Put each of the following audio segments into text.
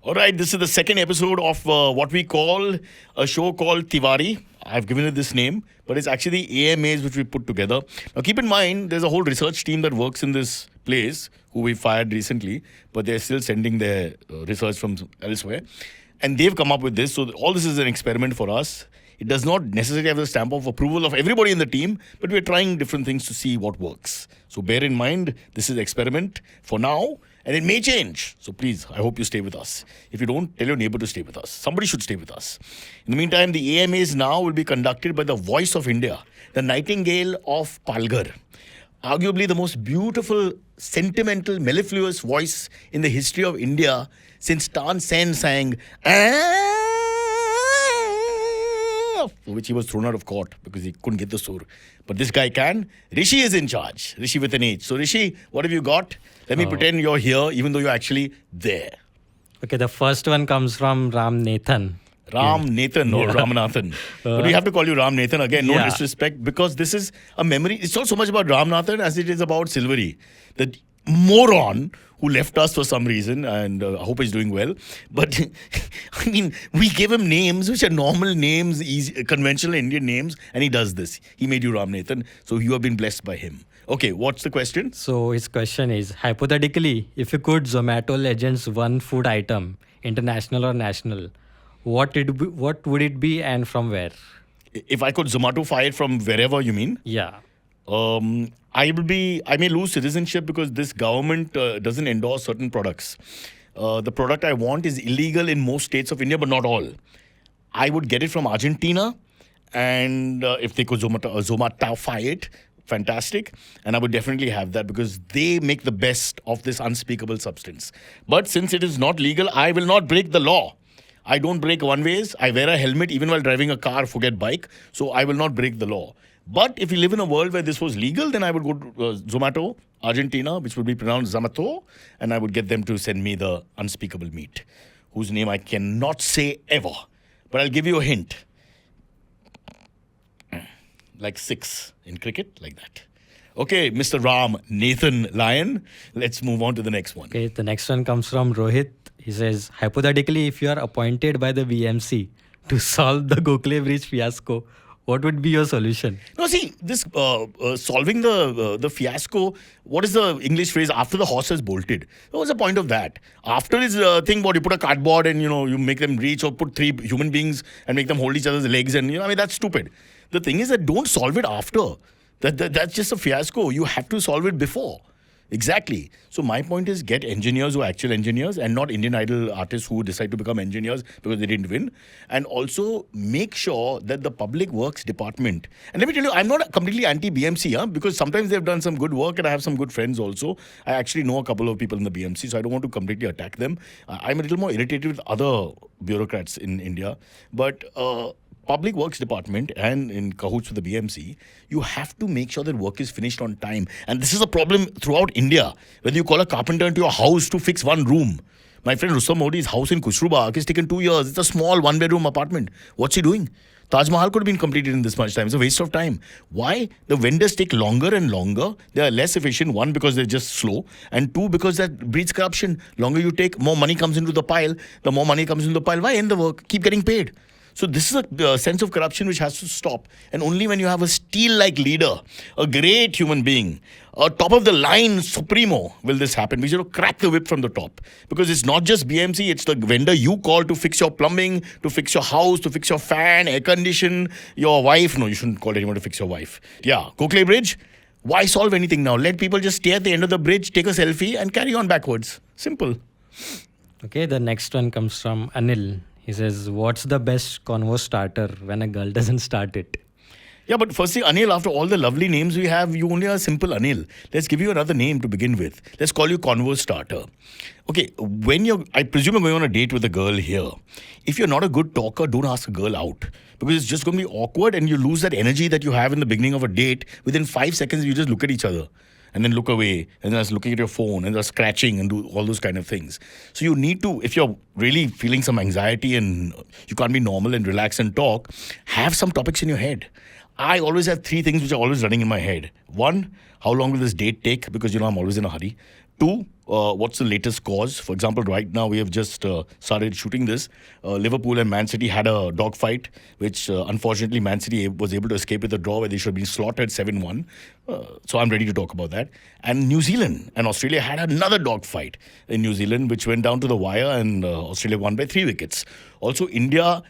All right, this is the second episode of what we call a show called Tiwari. I've given it this name, but it's actually the AMAs which we put together. Now, keep in mind, there's a whole research team that works in this place who we fired recently, but they're still sending their research from elsewhere. And they've come up with this. So, all this is an experiment for us. It does not necessarily have the stamp of approval of everybody in the team, but we're trying different things to see what works. So, bear in mind, this is an experiment for now. And it may change. So please, I hope you stay with us. If you don't, tell your neighbor to stay with us. Somebody should stay with us. In the meantime, the AMAs now will be conducted by the voice of India, the Nightingale of Palghar. Arguably the most beautiful, sentimental, mellifluous voice in the history of India since Tan Sen sang for which he was thrown out of court because he couldn't get the sur. But this guy can. Rishi is in charge. Rishi with an H. So Rishi, what have you got? Let me pretend you're here even though you're actually there. Okay, the first one comes from Ram Nathan. Nathan or Ramanathan. But we have to call you Ram Nathan again, no disrespect, because this is a memory. It's not so much about Ramanathan as it is about Silvery. The moron who left us for some reason, and I hope he's doing well. But, I mean, we gave him names which are normal names, easy, conventional Indian names, and he does this. He made you Ram Nathan, so you have been blessed by him. Okay, what's the question? So his question is, hypothetically, if you could Zomato Legends one food item, international or national, what would it be and from where? If I could Zomato-fy it from wherever, you mean? Yeah. I may lose citizenship because this government doesn't endorse certain products. The product I want is illegal in most states of India, but not all. I would get it from Argentina, and if they could Zomato-fy it, fantastic. And I would definitely have that because they make the best of this unspeakable substance. But since it is not legal, I will not break the law. I don't break one-ways. I wear a helmet even while driving a car, forget bike. So I will not break the law. But if we live in a world where this was legal, then I would go to Zomato, Argentina, which would be pronounced Zamato, and I would get them to send me the unspeakable meat, whose name I cannot say ever. But I'll give you a hint. Like 6 in cricket, like that. Okay, Mr. Ram Nathan Lion, let's move on to the next one. Okay, the next one comes from Rohit. He says, hypothetically, if you are appointed by the BMC to solve the Gokhale Bridge fiasco, what would be your solution? No, see, this solving the fiasco, what is the English phrase? After the horse has bolted. What was the point of that? After this thing, what you put a cardboard and, you make them reach, or put 3 human beings and make them hold each other's legs and, that's stupid. The thing is that don't solve it after. That's just a fiasco. You have to solve it before. Exactly. So my point is get engineers who are actual engineers and not Indian Idol artists who decide to become engineers because they didn't win. And also make sure that the public works department. And let me tell you, I'm not completely anti-BMC because sometimes they've done some good work and I have some good friends also. I actually know a couple of people in the BMC, so I don't want to completely attack them. I'm a little more irritated with other bureaucrats in India. But Public Works Department and in cahoots with the BMC, you have to make sure that work is finished on time. And this is a problem throughout India. Whether you call a carpenter into your house to fix one room. My friend Rustam Modi's house in Kushrubag has taken 2 years. It's a small 1-bedroom apartment. What's he doing? Taj Mahal could have been completed in this much time. It's a waste of time. Why? The vendors take longer and longer. They are less efficient. 1, because they're just slow. And 2, because that breeds corruption. Longer you take, more money comes into the pile. The more money comes into the pile, why end the work? Keep getting paid. So this is a sense of corruption which has to stop. And only when you have a steel-like leader, a great human being, a top-of-the-line supremo, will this happen. We should crack the whip from the top. Because it's not just BMC, it's the vendor you call to fix your plumbing, to fix your house, to fix your fan, air condition, your wife. No, you shouldn't call anyone to fix your wife. Yeah, Gokhale Bridge, why solve anything now? Let people just stay at the end of the bridge, take a selfie and carry on backwards. Simple. Okay, the next one comes from Anil. He says, what's the best convo starter when a girl doesn't start it? Yeah, but firstly, Anil, after all the lovely names we have, you only are a simple Anil. Let's give you another name to begin with. Let's call you Convo Starter. Okay, I presume you're going on a date with a girl here. If you're not a good talker, don't ask a girl out. Because it's just going to be awkward and you lose that energy that you have in the beginning of a date. Within 5 seconds, you just look at each other. And then look away, and then looking at your phone, and scratching and do all those kind of things. So you need to, if you're really feeling some anxiety and you can't be normal and relax and talk, have some topics in your head. I always have three things which are always running in my head. One, how long will this date take? Because, I'm always in a hurry. Two, what's the latest cause? For example, right now we have just started shooting this. Liverpool and Man City had a dogfight, which unfortunately Man City was able to escape with a draw where they should have been slaughtered 7-1. So I'm ready to talk about that. And New Zealand and Australia had another dogfight in New Zealand, which went down to the wire, and Australia won by 3 wickets. Also, India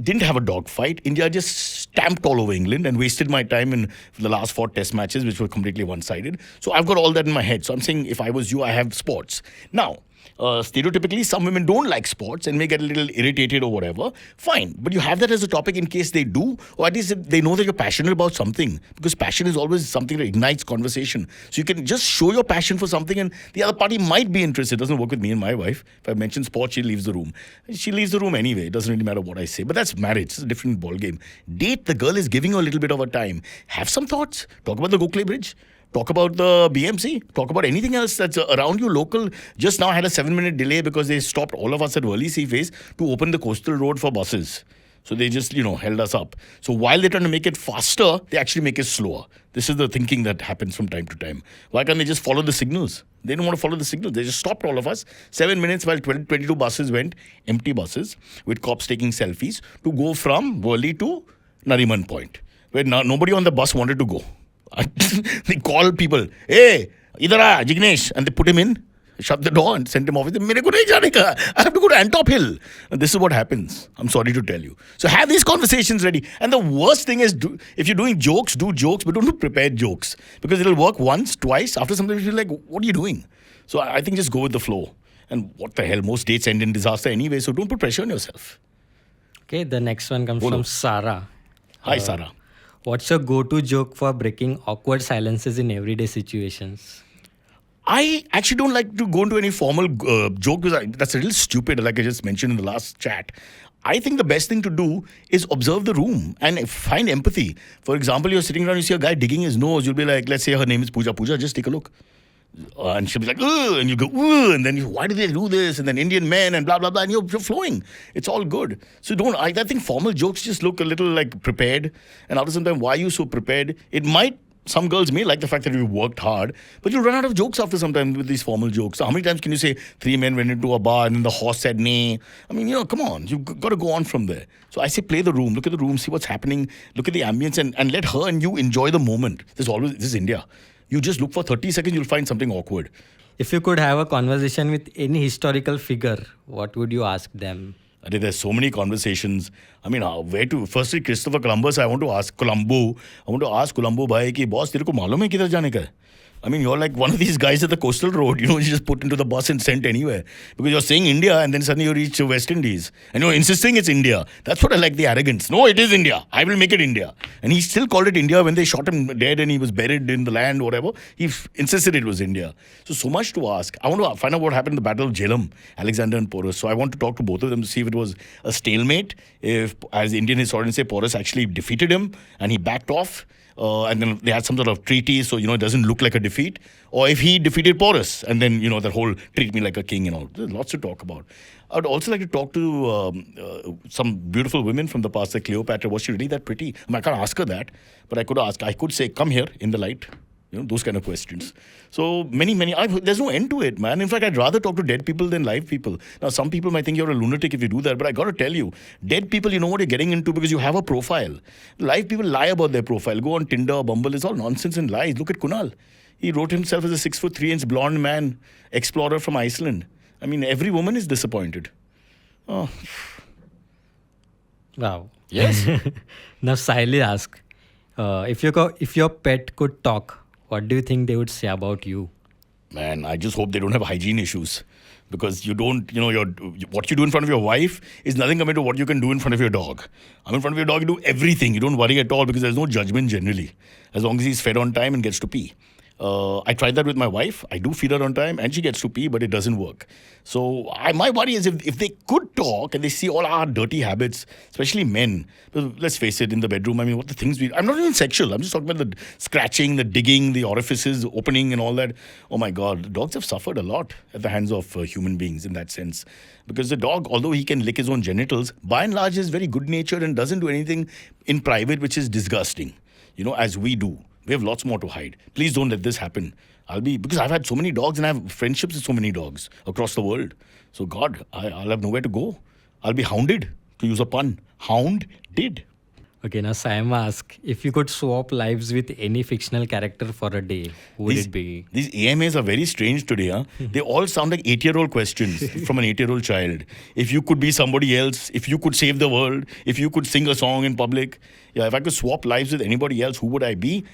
didn't have a dogfight. India just stamped all over England and wasted my time in the last 4 test matches, which were completely one-sided. So I've got all that in my head. So I'm saying if I was you, I have sports. Now, stereotypically, some women don't like sports and may get a little irritated or whatever. Fine. But you have that as a topic in case they do, or at least they know that you're passionate about something. Because passion is always something that ignites conversation. So you can just show your passion for something and the other party might be interested. It doesn't work with me and my wife. If I mention sports, she leaves the room. She leaves the room anyway. It doesn't really matter what I say. But that's marriage. It's a different ballgame. Date, the girl is giving you a little bit of a time. Have some thoughts. Talk about the Gokhale Bridge. Talk about the BMC. Talk about anything else that's around you local. Just now had a 7-minute delay because they stopped all of us at Worli Sea Face to open the coastal road for buses. So they just, held us up. So while they're trying to make it faster, they actually make it slower. This is the thinking that happens from time to time. Why can't they just follow the signals? They don't want to follow the signals. They just stopped all of us. 7 minutes while 22 buses went, empty buses, with cops taking selfies to go from Worli to Nariman Point, where nobody on the bus wanted to go. They call people, hey, idhar aa, Jignesh, and they put him in, shut the door and sent him off. Mere ko nahi jaane ka. I have to go to Antop Hill. And this is what happens. I'm sorry to tell you. So have these conversations ready. And the worst thing is, if you're doing jokes, do jokes, but don't do prepared jokes. Because it'll work once, twice. After some time, you'll be like, what are you doing? So I think just go with the flow. And what the hell, most dates end in disaster anyway. So don't put pressure on yourself. Okay, the next one comes from Sarah. Hi, Sarah. What's your go-to joke for breaking awkward silences in everyday situations? I actually don't like to go into any formal joke because that's a little stupid, like I just mentioned in the last chat. I think the best thing to do is observe the room and find empathy. For example, you're sitting around, you see a guy digging his nose. You'll be like, let's say her name is Pooja. Pooja, just take a look. And she'll be like, ugh, and you go, ugh, and then why do they do this? And then Indian men and blah, blah, blah, and you're flowing. It's all good. So I think formal jokes just look a little like prepared. And after some time, why are you so prepared? Some girls may like the fact that you worked hard, but you'll run out of jokes after some time with these formal jokes. So how many times can you say 3 men went into a bar and then the horse said nay? I mean, come on, you've got to go on from there. So I say play the room, look at the room, see what's happening, look at the ambience and let her and you enjoy the moment. This is India. You just look for 30 seconds, you'll find something awkward. If you could have a conversation with any historical figure, what would you ask them? There's so many conversations. I mean, where to? Firstly, Christopher Columbus, I want to ask Colombo. I want to ask Colombo, bhai, ki boss, tere ko malum hai kidhar jaane ka hai? I mean, you're like one of these guys at the coastal road, you just put into the bus and sent anywhere. Because you're saying India and then suddenly you reach West Indies. And you're insisting it's India. That's what I like, the arrogance. No, it is India. I will make it India. And he still called it India when they shot him dead and he was buried in the land or whatever. He insisted it was India. So much to ask. I want to find out what happened in the Battle of Jhelum, Alexander and Porus. So I want to talk to both of them to see if it was a stalemate, if, as Indian historians say, Porus actually defeated him and he backed off. And then they had some sort of treaty, so, it doesn't look like a defeat. Or if he defeated Porus, and then, that whole treat me like a king, There's lots to talk about. I would also like to talk to some beautiful women from the past, like Cleopatra. Was she really that pretty? I can't ask her that, but I could say, come here in the light. Those kind of questions. So many, there's no end to it, man. In fact, I'd rather talk to dead people than live people. Now, some people might think you're a lunatic if you do that, but I got to tell you, dead people, you know what you're getting into because you have a profile. Live people lie about their profile. Go on Tinder or Bumble. It's all nonsense and lies. Look at Kunal. He wrote himself as a 6'3" blonde man, explorer from Iceland. I mean, every woman is disappointed. Oh. Wow. Yes. Now, Siley ask, if your pet could talk, what do you think they would say about you? Man, I just hope they don't have hygiene issues. Because you don't, what you do in front of your wife is nothing compared to what you can do in front of your dog. In front of your dog, you do everything. You don't worry at all because there's no judgment generally. As long as he's fed on time and gets to pee. I tried that with my wife. I do feed her on time and she gets to pee, but it doesn't work. So my worry is if they could talk and they see all our dirty habits, especially men. Let's face it, in the bedroom, I mean, what the things I'm not even sexual. I'm just talking about the scratching, the digging, the orifices opening and all that. Oh my God, dogs have suffered a lot at the hands of human beings in that sense. Because the dog, although he can lick his own genitals, by and large is very good natured and doesn't do anything in private which is disgusting, as we do. We have lots more to hide. Please don't let this happen. Because I've had so many dogs and I have friendships with so many dogs across the world. So God, I'll have nowhere to go. I'll be hounded, to use a pun. Hounded. Okay, now Sam asks, if you could swap lives with any fictional character for a day, who would it be? These AMAs are very strange today. Huh? They all sound like 8-year-old questions from an 8-year-old child. If you could be somebody else, if you could save the world, if you could sing a song in public. Yeah, if I could swap lives with anybody else, who would I be?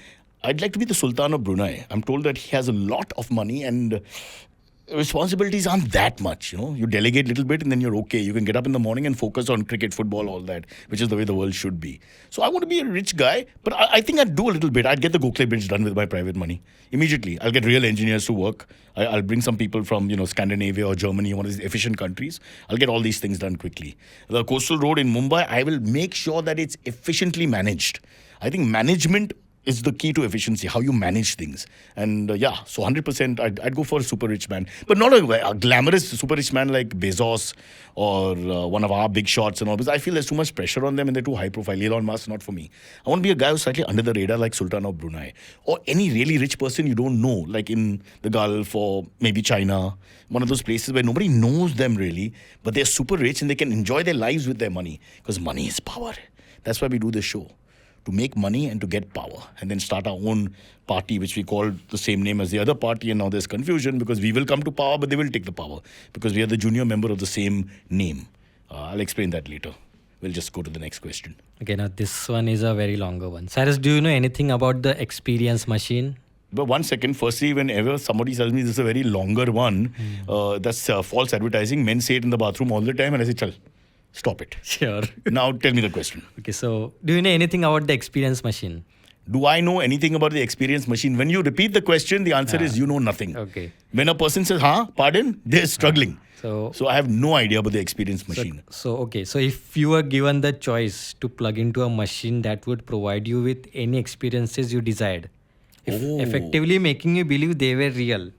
I'd like to be the Sultan of Brunei. I'm told that he has a lot of money and responsibilities aren't that much. You delegate a little bit and then you're okay. You can get up in the morning and focus on cricket, football, all that, which is the way the world should be. So I want to be a rich guy, but I think I'd do a little bit. I'd get the Gokhale Bridge done with my private money immediately. I'll get real engineers to work. I'll bring some people from Scandinavia or Germany, one of these efficient countries. I'll get all these things done quickly. The coastal road in Mumbai, I will make sure that it's efficiently managed. I think management is the key to efficiency, how you manage things. And so 100% I'd go for a super rich man. But not a glamorous super rich man like Bezos or one of our big shots and all. Because I feel there's too much pressure on them and they're too high profile. Elon Musk, not for me. I want to be a guy who's slightly under the radar like Sultan of Brunei. Or any really rich person you don't know, like in the Gulf or maybe China. One of those places where nobody knows them really, but they're super rich and they can enjoy their lives with their money. Because money is power. That's why we do this show. To make money and to get power, and then start our own party, which we call the same name as the other party. And now there's confusion because we will come to power, but they will take the power because we are the junior member of the same name. I'll explain that later. We'll just go to the next question. Okay, now this one is a very longer one. Cyrus, do you know anything about the experience machine? But 1 second, firstly, whenever somebody tells me this is a very longer one, that's false advertising. Men say it in the bathroom all the time, and I say, chal, stop it. Sure. Now tell me the question. Okay, so do you know anything about the experience machine? Do I know anything about the experience machine? When you repeat the question, the answer is you know nothing. Okay. When a person says, pardon, they're struggling. So I have no idea about the experience machine. So if you were given the choice to plug into a machine that would provide you with any experiences you desired, effectively making you believe they were real,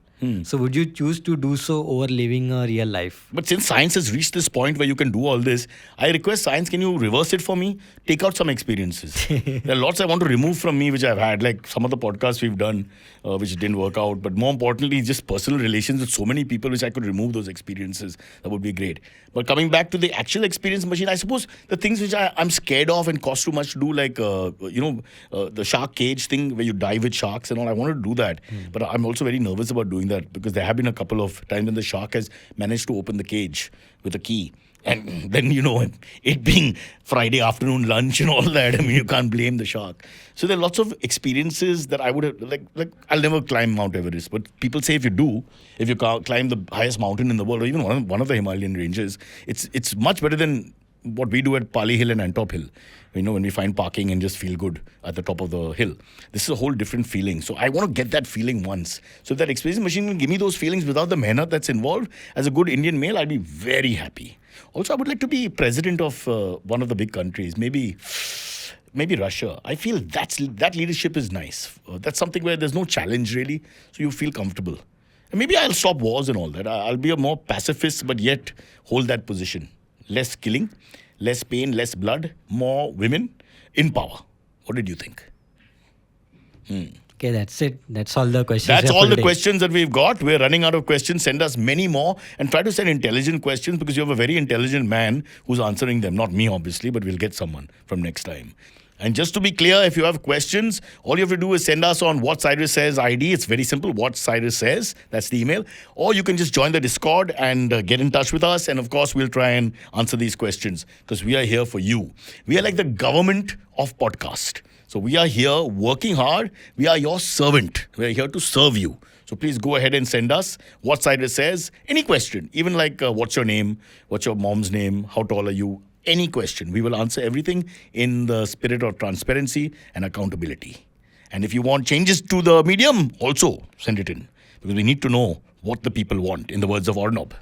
so would you choose to do so over living a real life? But since science has reached this point where you can do all this, I request science, can you reverse it for me? Take out some experiences. There are lots I want to remove from me, which I've had, like some of the podcasts we've done, which didn't work out. But more importantly, just personal relations with so many people, which I could remove those experiences. That would be great. But coming back to the actual experience machine, I suppose the things which I'm scared of and cost too much to do, like, the shark cage thing where you dive with sharks and all, I want to do that. But I'm also very nervous about doing that because there have been a couple of times when the shark has managed to open the cage with a key. And then, it being Friday afternoon lunch and all that, I mean, you can't blame the shark. So there are lots of experiences that I would have, like I'll never climb Mount Everest. But people say if you climb the highest mountain in the world, or even one of the Himalayan ranges, it's much better than what we do at Pali Hill and Antop Hill. When we find parking and just feel good at the top of the hill. This is a whole different feeling. So I want to get that feeling once. So if that experience machine can give me those feelings without the mehnat that's involved, as a good Indian male, I'd be very happy. Also, I would like to be president of one of the big countries, maybe Russia. I feel that leadership is nice. That's something where there's no challenge really, so you feel comfortable. And maybe I'll stop wars and all that. I'll be a more pacifist, but yet hold that position. Less killing, less pain, less blood, more women in power. What did you think? Okay, that's it. That's all the questions. That's all the questions that we've got. We're running out of questions. Send us many more and try to send intelligent questions because you have a very intelligent man who's answering them. Not me, obviously, but we'll get someone from next time. And just to be clear, if you have questions, all you have to do is send us on What Cyrus Says ID. It's very simple, What Cyrus Says. That's the email. Or you can just join the Discord and get in touch with us. And of course, we'll try and answer these questions because we are here for you. We are like the government of podcast. So we are here working hard. We are your servant. We are here to serve you. So please go ahead and send us What Cyrus Says. Any question, even like what's your name, what's your mom's name, how tall are you, any question. We will answer everything in the spirit of transparency and accountability. And if you want changes to the medium, also send it in. Because we need to know what the people want, in the words of Arnab.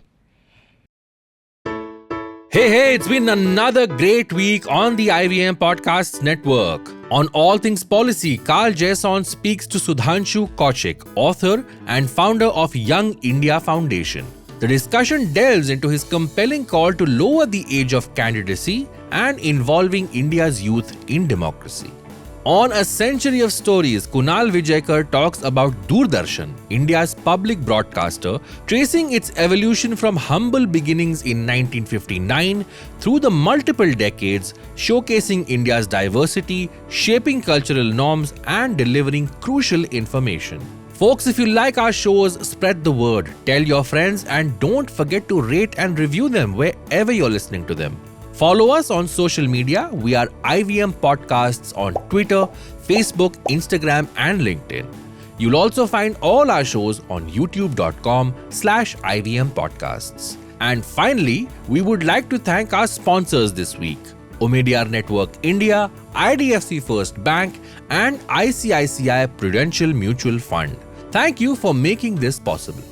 Hey, it's been another great week on the IVM Podcasts Network. On all things policy, Carl Jason speaks to Sudhanshu Kaushik, author and founder of Young India Foundation. The discussion delves into his compelling call to lower the age of candidacy and involving India's youth in democracy. On A Century of Stories, Kunal Vijayakar talks about Doordarshan, India's public broadcaster, tracing its evolution from humble beginnings in 1959 through the multiple decades, showcasing India's diversity, shaping cultural norms, and delivering crucial information. Folks, if you like our shows, spread the word, tell your friends, and don't forget to rate and review them wherever you're listening to them. Follow us on social media. We are IVM Podcasts on Twitter, Facebook, Instagram, and LinkedIn. You'll also find all our shows on youtube.com/IVM Podcasts. And finally, we would like to thank our sponsors this week: Omidyar Network India, IDFC First Bank, and ICICI Prudential Mutual Fund. Thank you for making this possible.